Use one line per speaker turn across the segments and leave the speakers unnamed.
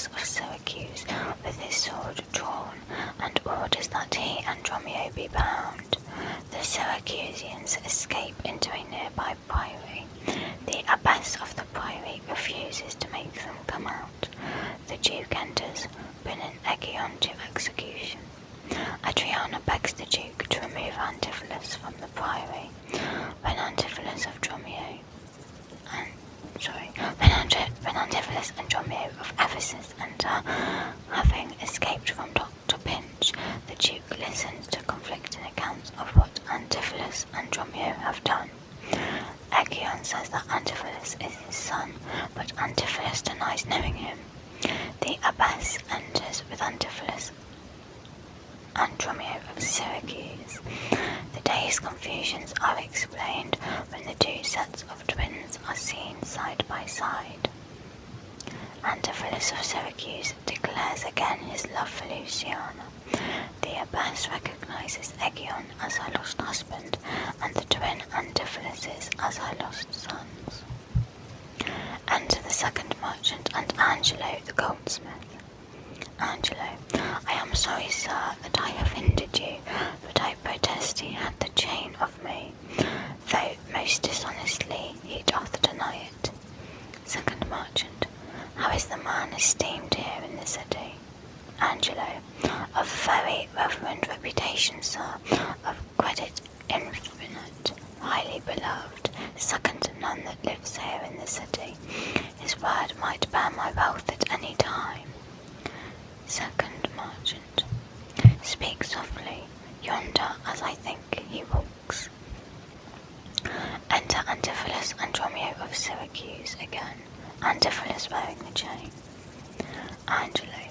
Antipholus of Syracuse with his sword drawn, and orders that he and Dromio be bound. The Syracusans escape into a nearby priory. The abbess of the priory refuses to make them come out. The Duke enters, bringing Egeon to execution. Adriana begs the Duke to remove Antipholus from the priory. When Antipholus and Dromio of Ephesus enter, having escaped from Dr. Pinch, the Duke listens to conflicting accounts of what Antipholus and Dromio have done. Egeon says that Antipholus is his son, but Antipholus denies knowing him. The abbess enters with Antipholus and Dromio of Syracuse. The day's confusions are explained when the two sets of twins are seen side by side. Antipholus of Syracuse declares again his love for Luciana. The abbess recognizes Egeon as her lost husband and the twin Antipholuses as her lost sons. Enter the second merchant and Angelo the goldsmith. Angelo, I am sorry, sir, that I have hindered you, but I protest he had the chain of me, though most dishonestly he doth deny it. Second merchant, how is the man esteemed here in the city? Angelo, of very reverend reputation, sir, of credit infinite, highly beloved, second to none that lives here in the city. His word might bear my wealth at any time. Second merchant, speak softly, yonder as I think he walks. Enter Antipholus and Dromio of Syracuse again, Antipholus wearing the chain. Angelo,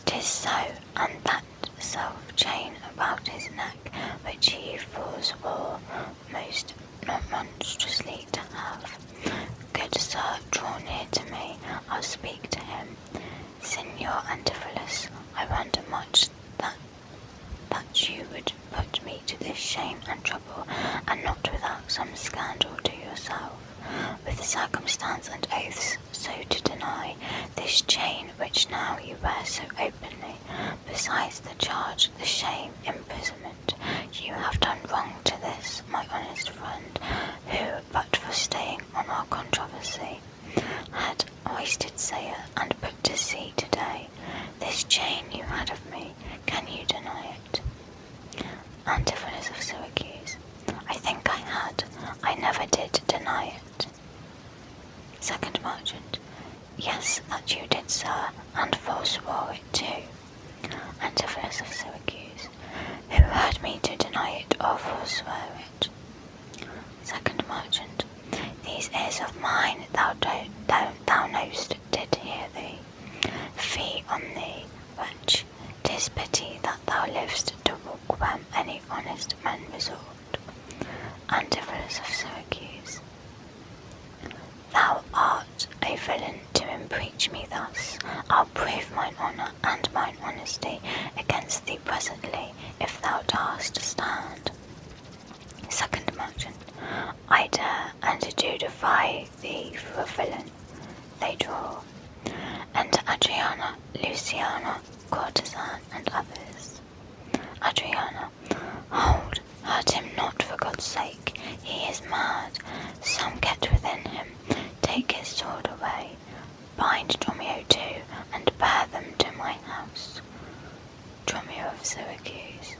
'tis so, and that self-chain about his neck, which he forswore most not monstrously to have. Good sir, draw near to me, I'll speak to him. Signor Antipholus, I wonder much that you would put me to this shame and trouble, and not without some scandal to yourself, with circumstance and oaths so to deny this chain which now you wear so openly, besides the charge, the shame, imprisonment. You have done wrong to this, my honest friend, who, but for staying on our controversy, had hoisted sail and put to sea today. This chain you had of me, can you deny it? Antipholus of Syracuse, I think I had. I never did deny it. Second merchant, yes, that you did, sir, and forswore it too. Antipholus of Syracuse, who heard me to deny it or forswear it? Second merchant, these ears of mine thou know'st did hear thee. Fie on thee, wretch, 'tis pity that thou liv'st to walk where any honest men resort. Antipholus of Syracuse, thou art a villain to impeach me thus. I'll prove mine honour and mine honesty against thee presently, if thou dar'st stand. Second merchant, I dare and do defy thee for a villain. They draw. Enter Adriana, Luciana, courtesan, and others. Adriana, hold, hurt him not for God's sake, he is mad. Some get within him, take his sword away, bind Dromio too, and bear them to my house. Dromio of Syracuse,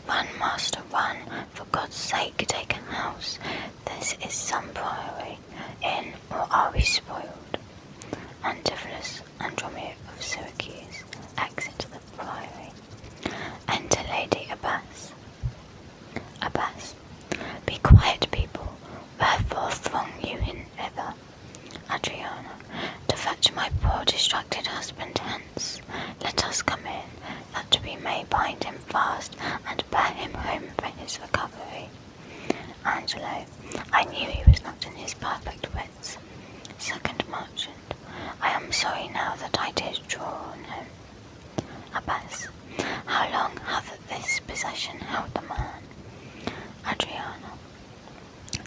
run, master, run, for God's sake take a house. This is some priory, in or are we spoiled? Antipholus and Dromio of Syracuse exit the priory. Enter Lady Abbess. Abbess, be quiet, people, wherefore throng you hither? Adriana, to fetch my poor distracted husband hence. Let us come in, that we may bind him fast and bear him home for his recovery. Angelo, I knew he was not in his perfect wits. Second merchant, I am sorry now that I did draw on him. Abbess, how long hath this possession held the man? Adriana,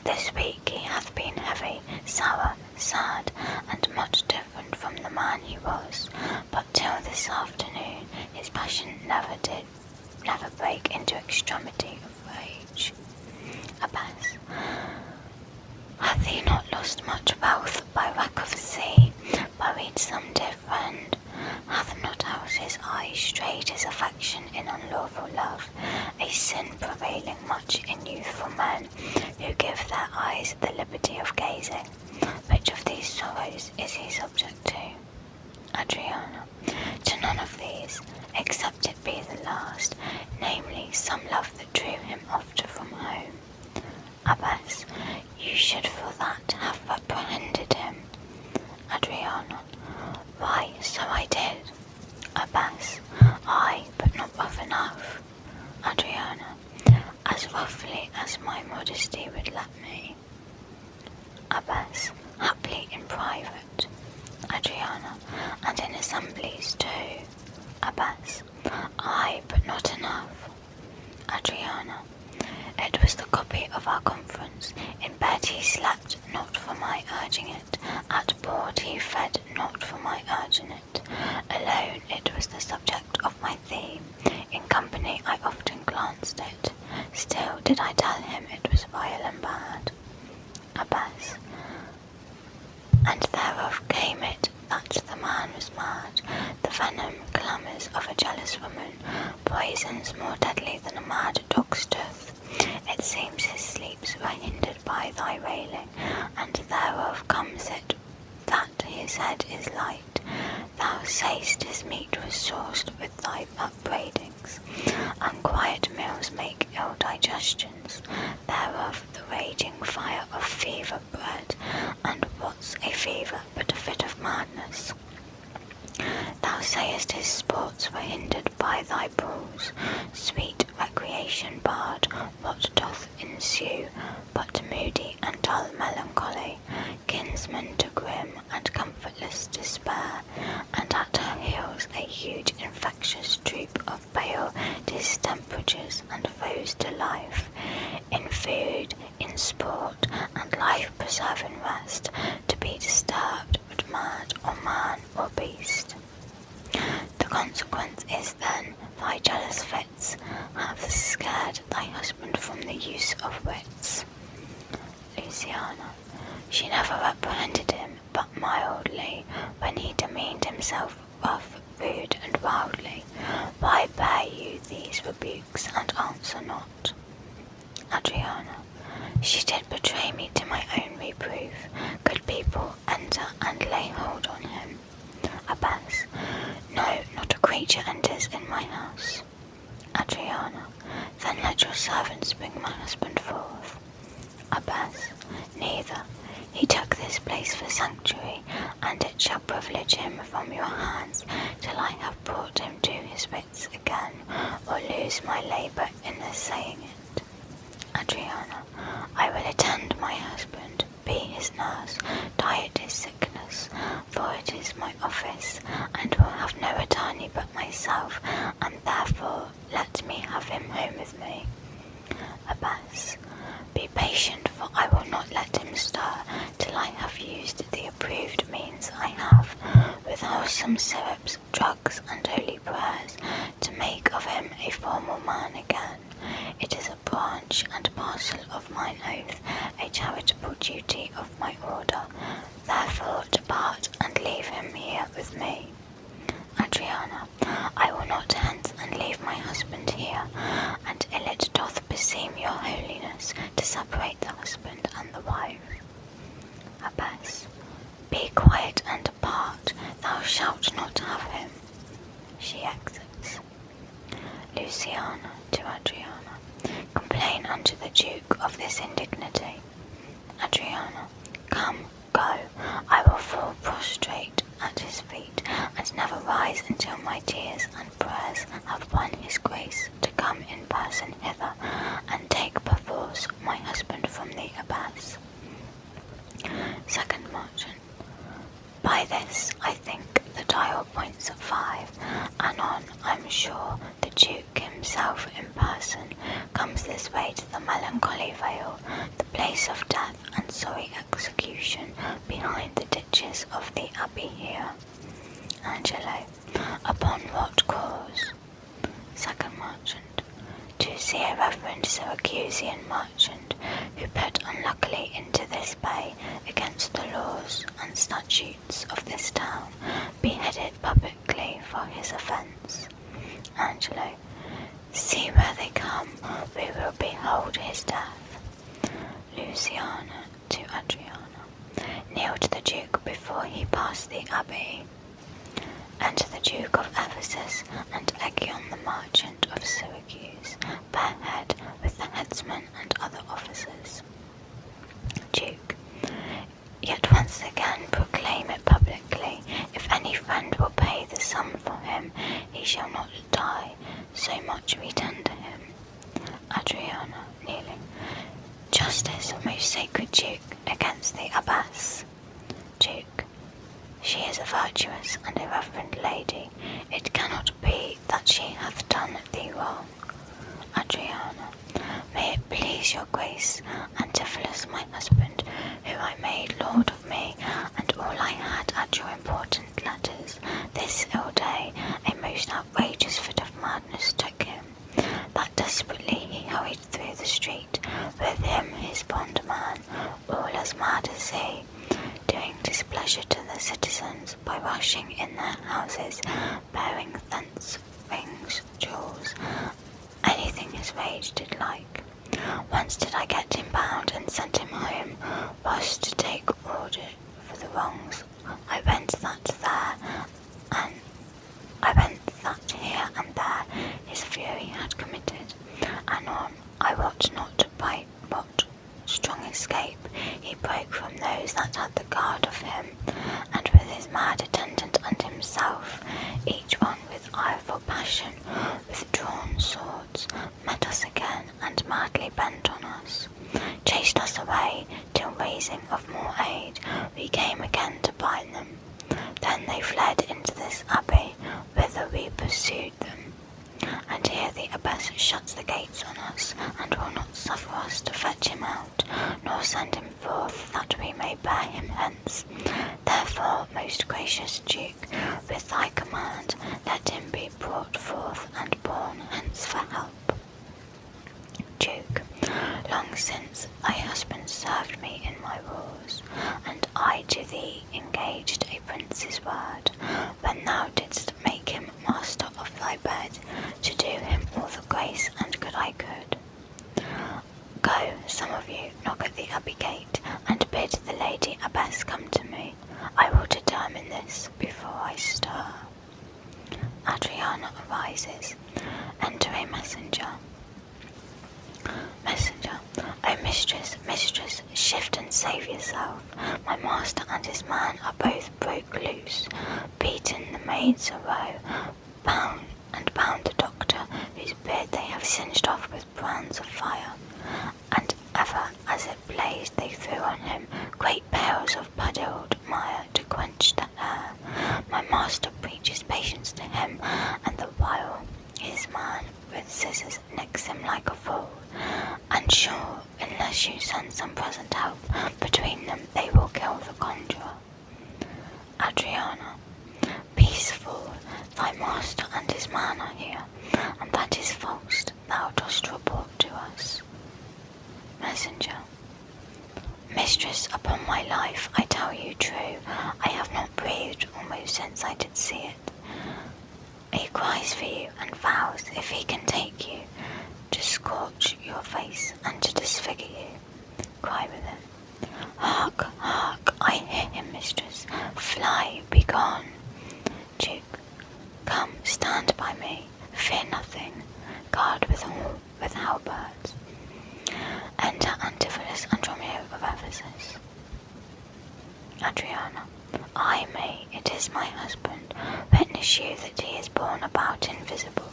this week he hath been heavy, sour, sad, and much different from the man he was, but never break into extremity of rage. Abbas, hath he not lost much wealth by wreck of sea, buried some dear friend? Hath not out his eye strayed his affection in unlawful love, a sin prevailing much in youthful men, who give their eyes the liberty of gazing? Which of these sorrows is he subject to? Adriana, to none of these, except it be the last, namely some love that drew him ofter from home. Abbas, you should for that have reprehended him. Adriana, why, so I did. Abbas, aye, but not rough enough. Adriana, as roughly as my modesty would let me. Abbas, haply in private. Adriana, and in assemblies too. Abbas, aye, but not enough. Adriana, it was the copy of our conference. In bed he slept, not for my urging it. At board he fed, not for my urging it. Alone it was the subject of my theme. In company I often glanced it. Still did I tell him it was vile and bad. Abbas, and thereof came it that the man was mad. The venom clamours of a jealous woman, poisons more deadly than a mad dog's tooth. It seems his sleeps were hindered by thy railing, and thereof comes it that his head is light. Thou say'st his meat was sauced with thy upbraidings. Unquiet meals make ill digestions. Thereof the raging fire of fever bred, and what's a fever but a fit of madness? Thou sayest his sports were hindered by thy bulls. Sweet recreation barred, what doth ensue but moody and dull melancholy, kinsman to grim and comfortless despair, and at her heels a huge infectious troop of pale distemperatures and foes to life, in food, in sport, and life-preserving rest, to be disturbed but mad or man or beast. The consequence is then thy jealous fits have scared thy husband from the use of wits. Luciana, she never reprehended him but mildly, when he demeaned himself rough, rude, and wildly. Why bear you these rebukes and answer not? Adriana, she did betray me to my own reproof. Could people enter and lay hold on him? Abbas, no, not a creature enters in my house. Adriana, then let your servants bring my husband forth. Abbas, neither. He took this place for sanctuary, and it shall privilege him from your hands till I have brought him to his wits again, or lose my labour in assaying it. Adriana, I will attend my husband, be his nurse, diet his sickness, for it is my office, and will have no attorney but myself, and therefore let me have him home with me. Abbas, be patient, for I will not let him stir till I have used the approved means I have, with wholesome syrups, drugs, and holy prayers, to make of him a formal man again. It is a branch and parcel of mine oath, a charitable duty of my order. Therefore depart and leave him here with me. Adriana, I will not hence and leave my husband here, and ill it doth beseem your holiness to separate the husband and the wife. Abbas, be quiet and depart, thou shalt not have him. She exits. Luciana to Adriana, complain unto the Duke of this indignity. Adriana, come, go, I will fall prostrate at his feet, and never rise until my tears and prayers have won his grace to come in person hither, and take perforce my husband from the Abbas. Second Merchant. By this, I think, the dial points at 5. Anon, I'm sure, the Duke himself in person comes this way to the melancholy vale, the place of death and sorry execution, behind the ditches of the abbey here. Angelo, upon what cause? Second Merchant. to see a reverend Syracusan merchant who put unluckily into this bay against the laws and statutes of this town, beheaded publicly for his offence. Angelo, see where they come, we will behold his death. Luciana to Adriana, kneeled the Duke before he passed the abbey. Enter the Duke of Ephesus and Echion the merchant of Syracuse, barehead with the headsman and other officers. Duke, yet once again proclaim it publicly, if any friend will pay the sum for him, he shall not die, so much we tender him. Adriana, kneeling, Justice, most sacred Duke, against the abbess. Duke, she is a virtuous and a reverend lady, it cannot be that she hath done thee wrong. Adriana, may it please your grace, Antipholus my husband, who I made lord of me, and all I had at your important letters, this ill day a most outrageous fit of madness took him, that desperately he hurried through the street, with him his bondman, all as mad as he, doing displeasure to the citizens by rushing in their houses, bearing thence rings, jewels, anything his rage did like. Once did I get him bound and sent him home, whilst to take order for the wrongs I went that here and there his fury had committed, anon I wot not by what strong escape he broke from those that had the guard of him, and with his mad attendant and himself, each one with ireful passion, with drawn swords, met us again, and madly bent on us, chased us away, till raising of more aid, we came again to bind them. Then they fled into this abbey, whither we pursued them. And here the abbess shuts the gates on us, and will not suffer us to fetch him out, nor send him forth, that we may bear him hence. Therefore, most gracious Duke, with thy command, let him be brought forth and borne hence for help. Duke, long since thy husband served me in my wars, and I to thee engaged a prince's word, when thou didst make him master of thy bed, to do him all the grace and good I could. Go, some of you, knock at the abbey gate, and bid the lady abbess come to me. I will determine this before I stir. Adriana arises. Enter a messenger. Messenger, O mistress, mistress, shift and save yourself. My master and his man are both broke loose, beaten the maids a row, bound the doctor, whose beard they have singed off with brands of fire, and ever as it blazed they threw on him great pails of puddled mire to quench the air. My master preaches patience to him, and the while his man with scissors nicks him like a fool, and sure, unless you send some present help between them, they will kill the conjurer. Adriana, peace, fool, thy master and his man are here, and that is false thou dost report to us. Messenger, mistress, upon my life, I tell you true, I have not breathed almost since I did see it. He cries for you and vows, if he can take you, to scorch your face and to disfigure you. Cry with it. Hark, hark, I hear him, mistress. Fly, be gone. Duke, come, stand by me. Fear nothing. Guard with halberds. Enter Antipholus and Romeo of Ephesus. Adriana, I may, it is my husband. Witness you that he is borne about invisible.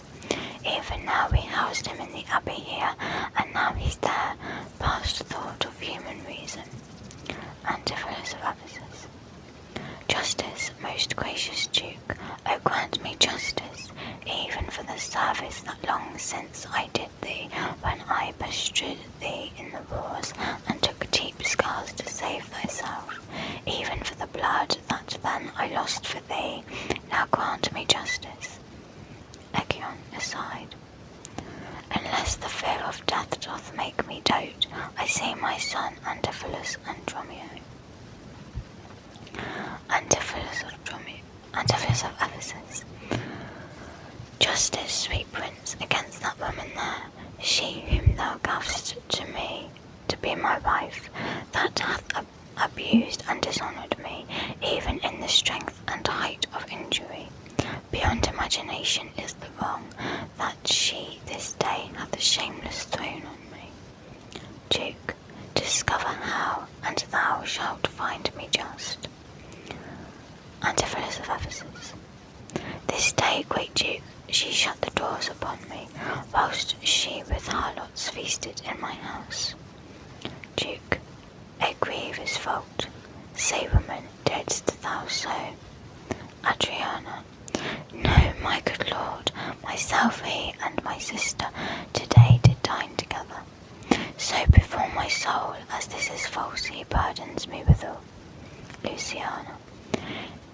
Even now we housed him in the abbey here, and now he's there, past thought of human reason. Antipholus of Ephesus. Justice, most gracious Duke, O grant me justice, even for the service that long since I did thee, when I bestrode thee in the wars, and took deep scars to save thyself, even for the blood that then I lost for thee, now grant me justice. Echion aside. Unless make me dote, I see my son Antipholus and Dromio. Antipholus of Ephesus. Justice, sweet prince, against that woman there, she whom thou gavest to me to be my wife, that hath abused and dishonoured me, even in the strength and height of injury. Beyond imagination is the wrong that she this day hath shameless thrown on me. Duke, discover how, and thou shalt find me just. Antipholus of Ephesus. This day, great Duke, she shut the doors upon me, whilst she with harlots feasted in my house. Duke, a grievous fault, say woman, didst thou so? Adriana. No, my good lord, myself, he, and my sister today did dine together. So before my soul, as this is false, he burdens me withal. Luciana.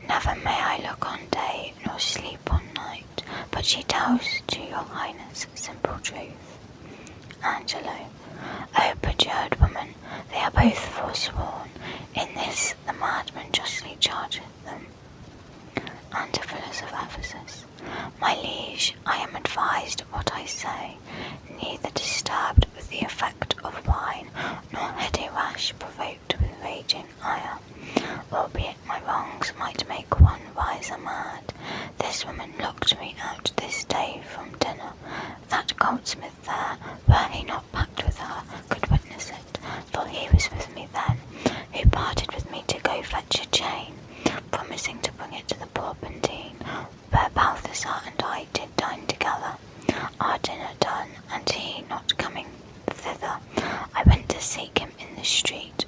Never may I look on day, nor sleep on night, but she tells to your highness simple truth. Angelo. O perjured woman, they are both forsworn. In this the madman justly chargeth them. Antipholus of Ephesus. My liege, I am advised what I say, neither disturbed with the effect of wine, nor heady rash provoked with raging ire. Albeit my wrongs might make one wiser mad, this woman looked me out this day from dinner. That goldsmith there, were he not packed with her, could witness it, for he was with me then, who parted with me to go fetch a chain, promising to bring it to the Porpentine, where Balthazar and I did dine together. Our dinner done, and he not coming thither, I went to seek him in the street.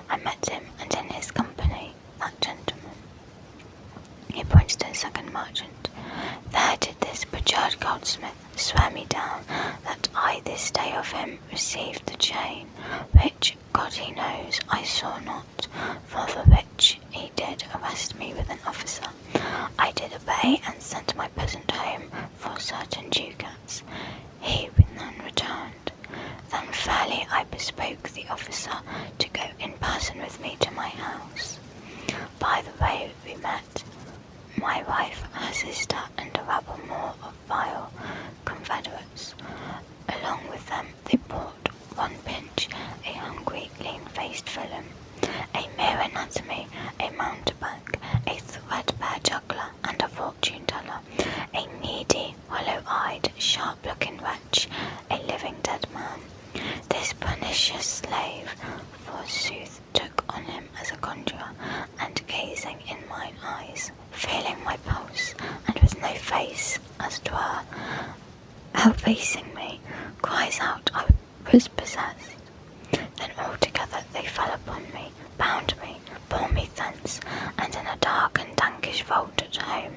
I met him, and in his company that gentleman. He points to the second merchant. There did this perjured goldsmith swear me down that I this day of him received the chain, which, God he knows, I saw not, for the which he did arrest me with an officer. I did obey, and sent my peasant home for certain ducats. He with none returned. Then fairly I bespoke the officer to go in person with me to my house. By the way we met, my wife, her sister, and a rabble more of vile confederates. Along with them they brought one pinch, a hungry, lean-faced villain, a mere anatomy, a mountebank, a threadbare juggler, and a fortune-teller, a needy, hollow-eyed, sharp-looking wretch, a living dead man. This pernicious slave, forsooth, took on him as a conjurer, and gazing in mine eyes, feeling my pulse, and with no face, as 'twere, outfacing me, cries out I was possessed. Then all together they fell upon me, bound me, bore me thence, and in a dark and dankish vault at home,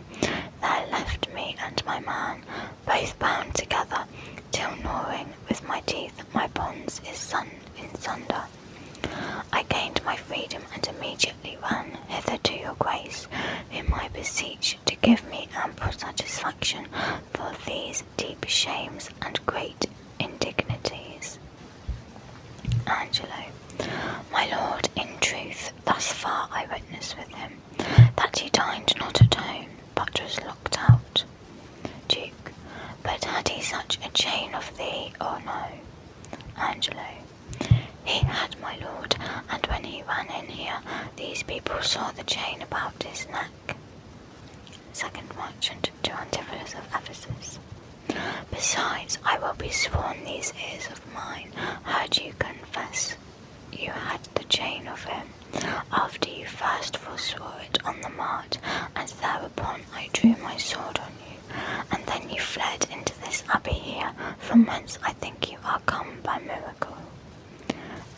there left me and my man, both bound together, till gnawing with my teeth my bonds is in sunder. I gained my freedom and immediately ran hither to your grace, whom I beseech to give me ample satisfaction for these deep shames and great indignities. Angelo. My lord, in truth, thus far I witness with him, that he dined not at home, but was locked out. Duke. But had he such a chain of thee, or no? Angelo. He had, my lord, and when he ran in here, these people saw the chain about his neck. Second merchant to Antipholus of Ephesus. Besides, I will be sworn these ears of mine heard you confess you had the chain of him, after you first forswore it on the mart, and thereupon I drew my sword on you, and then you fled into this abbey here, from whence I think you are come by miracle.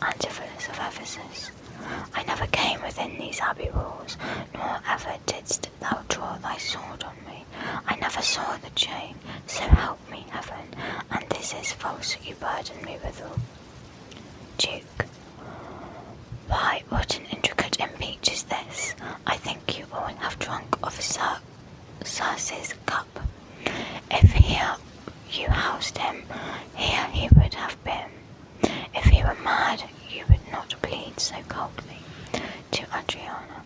Antipholus of Ephesus. I never came within these abbey walls, nor ever didst thou draw thy sword on me. I never saw the chain, so help me heaven, and this is false you burden me withal. Duke. Why, what an intricate impeach is this? I think you all have drunk of Circe's cup. If here you housed him, here he would have been. were mad, you would not plead so coldly. To Adriana,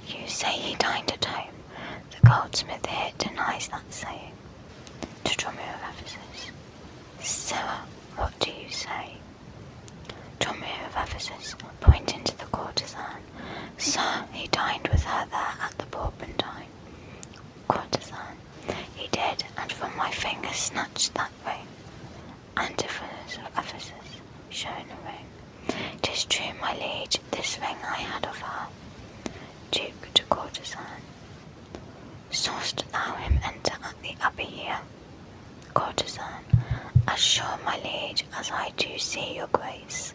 you say he dined at home. The goldsmith here denies that saying. To Dromio of Ephesus, Sir, what do you say? Dromio of Ephesus, pointing to the courtesan, Sir, he dined with her there at the Porpentine. Courtesan, he did, and from my finger snatched that ring. Antipholus of Ephesus, showing a ring. 'Tis true, my liege, this ring I had of her. Duke to courtesan, saw'st thou him enter at the abbey here? Courtesan, as sure, my liege, as I do see your grace.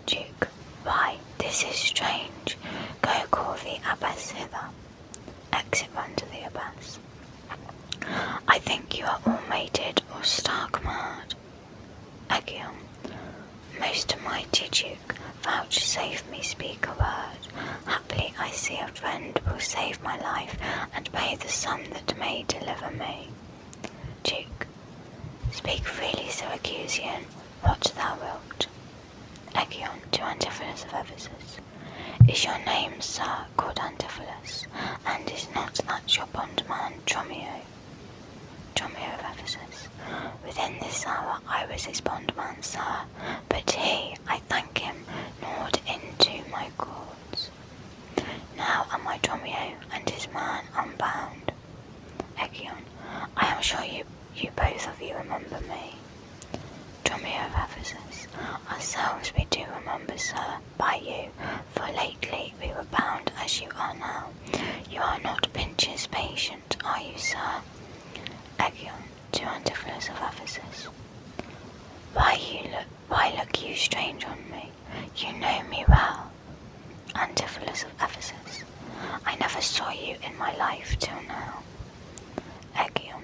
Duke, why, this is strange. Go call the abbess hither. Exit run to the abbess. I think you are all mated or stark mad. Egeon, most mighty Duke, vouchsafe me speak a word. Haply I see a friend will save my life, and pay the sum that may deliver me. Duke, speak freely, Syracusian, what thou wilt. Egeon to Antipholus of Ephesus, is your name, sir, called Antipholus, and is not that your bondman Dromio? Dromio of Ephesus, within this hour I was his bondman, sir, but he, I thank him, gnawed into my cords. Now am I Dromio, and his man unbound. Egeon, I am sure you both of you remember me. Dromio of Ephesus, ourselves we do remember, sir, by you, for lately we were bound as you are now. You are not Pinch's patient, are you, sir? Egeon to Antipholus of Ephesus, why look you strange on me? You know me well. Antipholus of Ephesus, I never saw you in my life till now. Egeon,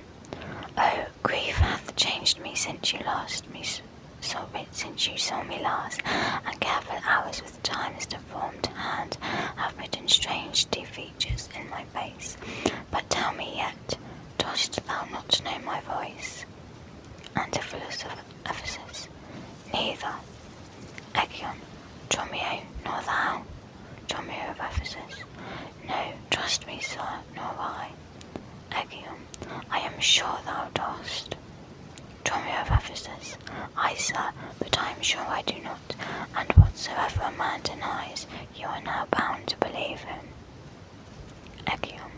oh, grief hath changed me since you saw me last, and careful hours with time's deformed hand have written strange features in my face. But tell me yet, dost thou not know my voice? Antipholus of Ephesus, neither. Egeon, Dromio, nor thou? Dromio of Ephesus, no, trust me, sir, nor I. Egeon, I am sure thou dost. Dromio of Ephesus, I, sir, but I am sure I do not, and whatsoever a man denies, you are now bound to believe him. Egeon,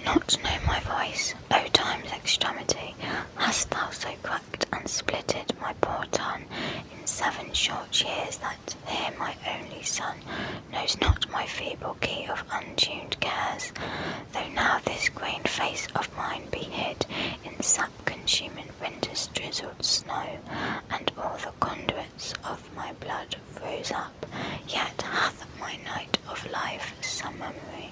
not know my voice, O time's extremity, hast thou so cracked and splitted my poor tongue in 7 short years that here my only son knows not my feeble key of untuned cares, though now this grained face of mine be hid in sap-consuming winter's drizzled snow, and all the conduits of my blood froze up, yet hath my night of life some memory.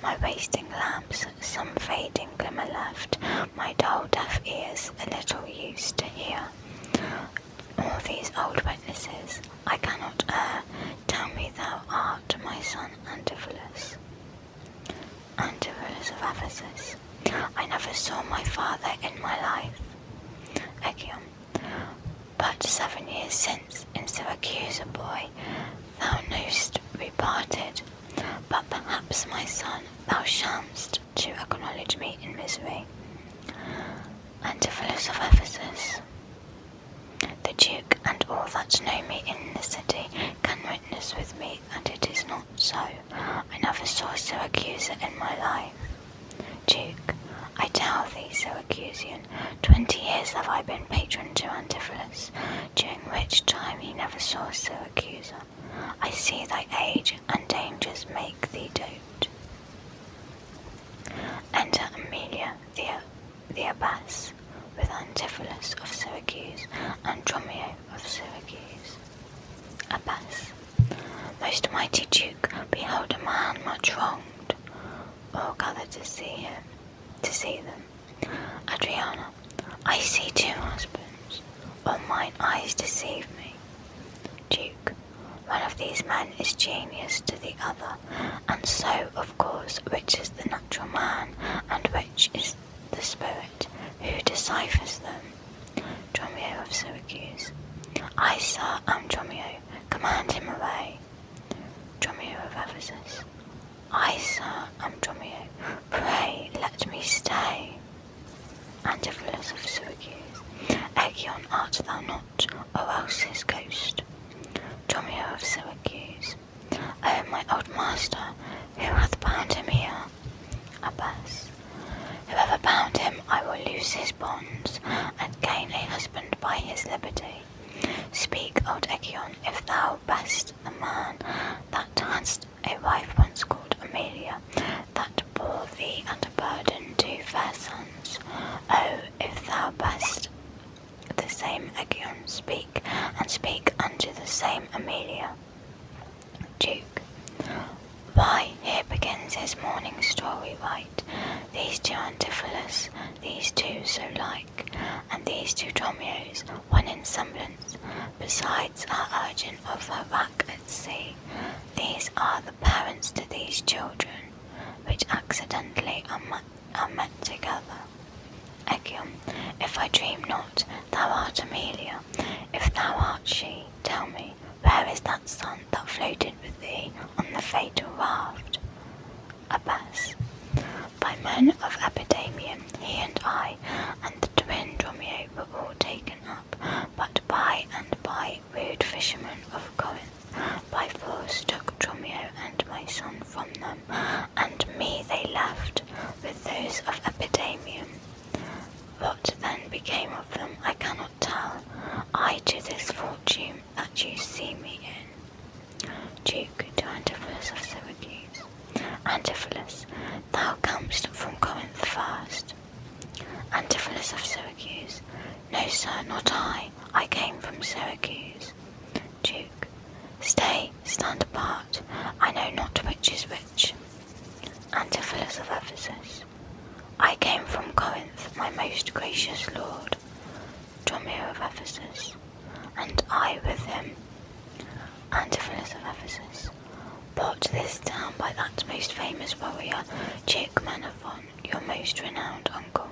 My wasting lamps some fading glimmer left, my dull deaf ears a little used to hear. All these old witnesses, I cannot err, tell me thou art my son Antipholus. Antipholus of Ephesus, I never saw my father in my life. Egeon, but 7 years since, in Syracuse, a boy, thou know'st we parted. But perhaps, my son, thou shamst to acknowledge me in misery. Antipholus of Ephesus, the Duke and all that know me in the city can witness with me that it is not so. I never saw Syracuse in my life. Duke, I tell thee, Syracusian, 20 years have I been patron to Antipholus, during which time he never saw Syracuse. I see thy age and dangers make thee dote. Enter Amelia, the abbess, with Antipholus of Syracuse and Dromio of Syracuse. Abbess, most mighty Duke, behold a man much wronged. All gather to see them. Adriana, I see 2 husbands, or mine eyes deceive me. Duke, one of these men is genius to the other, and so, of course, which is the natural man, and which is the spirit, who deciphers them? Dromio of Syracuse, I, sir, am Dromio. Command him away. Dromio of Ephesus. I, sir, am Dromio. Pray, let me stay. Antipholus of Syracuse. Echion, art thou not, or else his ghost? Dromio of Syracuse. O my old master, who hath bound him here? Abbas. Whoever bound him, I will loose his bonds, and gain a husband by his liberty. Speak, old Echion, if thou best the man that hadst a wife once called Amelia, that bore thee at a burden 2 fair sons. Oh, if thou best the same Echion, speak, and speak unto the same Amelia. Duke. Why, here begins his morning story right. These 2 Antipholus, these 2 so like, and these 2 Dromios, one in semblance, besides our urchin of her rack at sea. These are the parents to these children, which accidentally are met together. Echion, if I dream not, thou art Amelia. If thou art she, tell me, where is that son that floated with thee on the fatal raft? Abbas. By men of Epidamium, he and I, and the twin Dromio were all taken up, but by and by rude fishermen of Corinth by force took Dromio and my son from them, and me they left with those of Epidamium. What then became of them I cannot tell, I to this fortune that you see me in. Duke to Antipholus of Syracuse. Antipholus, thou camest from Corinth first. Antipholus of Syracuse. No, sir, not I. I came from Syracuse. Duke. Stay, stand apart. I know not which is which. Antipholus of Ephesus. I came from Corinth, my most gracious lord. Dromio of Ephesus. And I with him. Antipholus of Ephesus. Brought this town by that most famous warrior, Duke Menaphon, your most renowned uncle.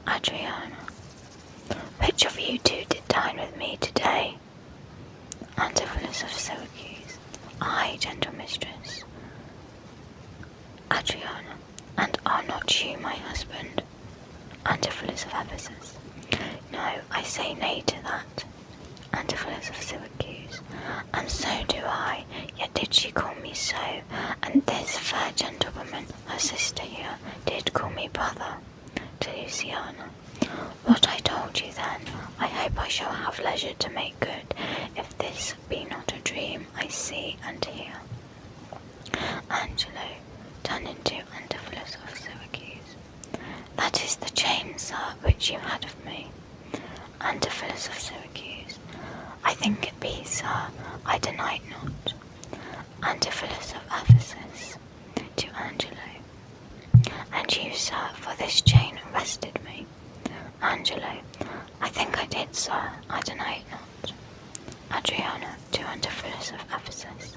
Adriana. Which of you 2 did dine with me today? Antipholus of Syracuse. I, gentle mistress. Adriana. And are not you my husband? Antipholus of Ephesus. No, I say nay to that. Antipholus of Syracuse. And so do I, yet did she call me so, and this fair gentlewoman, her sister here, did call me brother. To Luciana. What I told you then, I hope I shall have leisure to make good, if this be not a dream I see and hear. Angelo, turning to Antipholus of Syracuse. That is the chain, sir, which you had of me. Antipholus of Syracuse. I think it be, sir, I deny it not. Antipholus of Ephesus. To Angelo. And you, sir, for this chain arrested me. Angelo. I think I did, sir, I deny it not. Adriana. To Antipholus of Ephesus.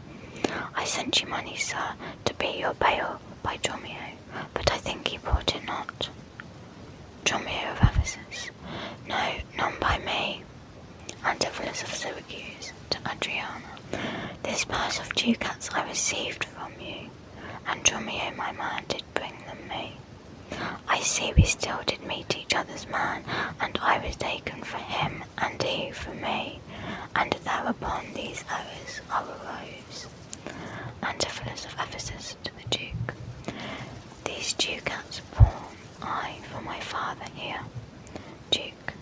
I sent you money, sir, to be your bail by Dromio, but I think he brought it not. Dromio of Ephesus. No, none by me. Antipholus of Syracuse. To Adriana. This purse of ducats I received from you, and Dromio my man did bring them me. I see we still did meet each other's man, and I was taken for him, and he for me, and thereupon these errors arose. Antipholus of Ephesus to the Duke. These ducats pawn I for my father here. Duke.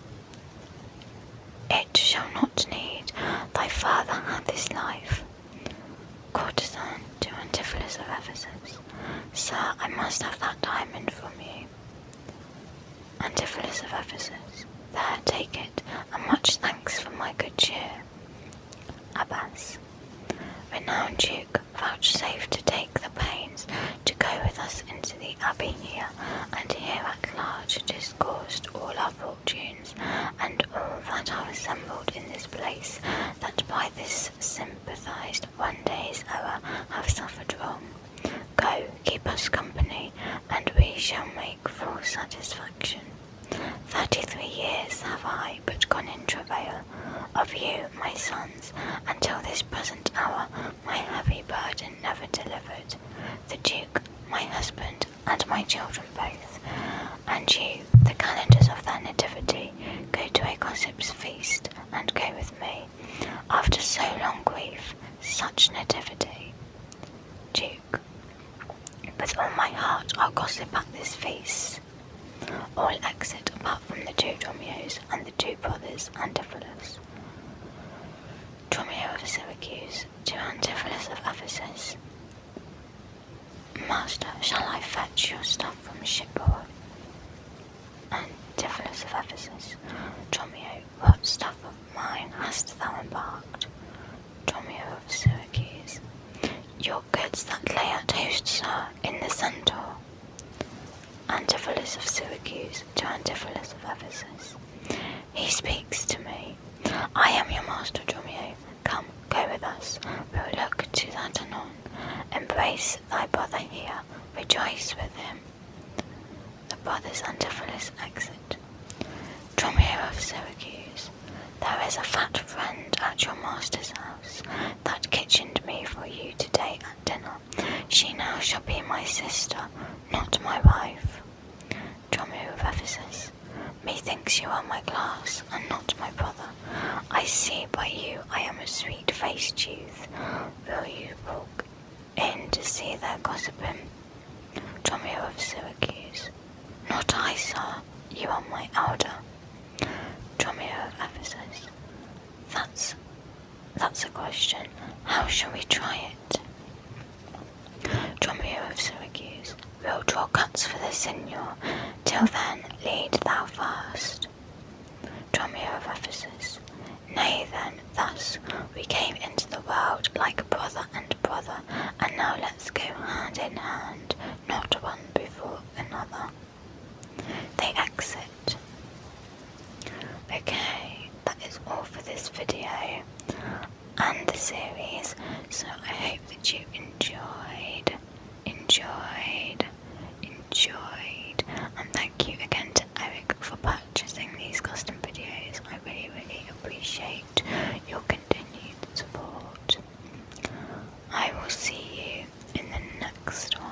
It shall not need, thy father had this life. Courtesan to Antipholus of Ephesus. Sir, I must have that diamond from you. Antipholus of Ephesus. There, take it, and much thanks for my good cheer. Abbas. Renowned Duke, vouchsafe to take the pains to go with us into the abbey here, and here at large discoursed all our fortunes, and all that are assembled in this place, that by this sympathized one day's error have suffered wrong. Go, keep us company, and we shall make full satisfaction. 33 years have I but gone in travail of you, my sons, until this present hour, my heavy burden never delivered. The Duke, my husband, and my children both, and you, the calendars of their nativity, go to a gossip's feast, and go with me. After so long grief, such nativity. Duke, with all my heart I'll gossip at this feast. All exit apart from the two Dromios and the two brothers Antipholus. Dromio of Syracuse to Antipholus of Ephesus. Master, shall I fetch your stuff from shipboard? Antipholus of Ephesus. Dromio, what stuff of mine hast thou embarked? Dromio of Syracuse. Your goods that lay at host, sir, in the centaur. Antipholus of Syracuse to Antipholus of Ephesus. He speaks to me. I am your master, Dromio. Come, go with us. We'll look to that anon. Embrace thy brother here. Rejoice with him. The brothers Antipholus exit. Dromio of Syracuse. There is a fat friend at your master's house that kitchened me for you today at dinner. She now shall be my sister, not my wife. Dromio of Ephesus. Methinks you are my class, and not my brother. I see by you I am a sweet-faced youth. Will you walk in to see their gossiping? Dromio of Syracuse. Not I, sir. You are my elder. Dromio of Ephesus. That's a question. How shall we try it? Dromio of Syracuse. We'll draw cuts for the signor. Till then, lead thou first. Dromio of Ephesus. Nay then, thus we came into the world like brother and brother, and now let's go hand in hand, not one before another. They exit. Okay, that is all for this video and the series, so I hope that you enjoyed, and thank you again to Eric for purchasing these custom videos. I really appreciate your continued support. I will see you in the next one.